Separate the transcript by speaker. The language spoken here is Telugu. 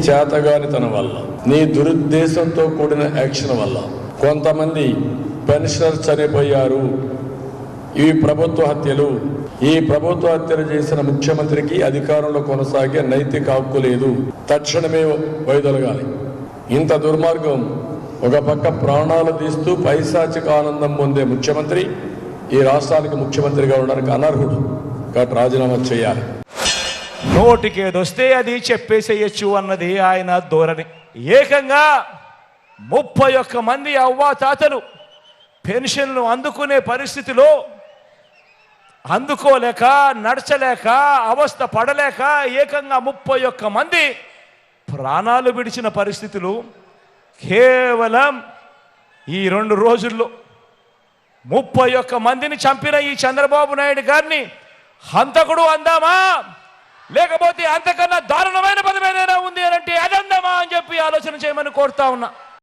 Speaker 1: చేతగానితనం వల్ల, నీ దురుద్దేశంతో కూడిన యాక్షన్ వల్ల కొంతమంది పెన్షనర్ చనిపోయారు. ఇవి ప్రభుత్వ హత్యలు. ఈ ప్రభుత్వ హత్యలు చేసిన ముఖ్యమంత్రికి అధికారంలో కొనసాగే నైతిక హక్కు లేదు. తక్షణమే వైదొలగాలి. ఇంత దుర్మార్గం, ఒక పక్క ప్రాణాలు తీస్తూ పైశాచిక ఆనందం పొందే ముఖ్యమంత్రి ఈ రాష్ట్రానికి ముఖ్యమంత్రిగా ఉండడానికి అనర్హుడు. కాబట్టి రాజీనామా చేయాలి.
Speaker 2: నోటికేదొస్తే అది చెప్పేసేయచ్చు అన్నది ఆయన ధోరణి. ఏకంగా 31 మంది అవ్వాతాతలు పెన్షన్లు అందుకునే పరిస్థితిలో అందుకోలేక, నడచలేక, అవస్థ పడలేక ఏకంగా 31 మంది ప్రాణాలు విడిచిన పరిస్థితులు కేవలం ఈ 2 రోజుల్లో 31 మందిని చంపిన ఈ చంద్రబాబు నాయుడు గారిని హంతకుడు అందామా, లేకపోతే అంతకన్నా దారుణమైన పదం ఏదైనా ఉంది అంటే అది అందామా అని చెప్పి ఆలోచన చేయమని కోరుతా ఉన్నా.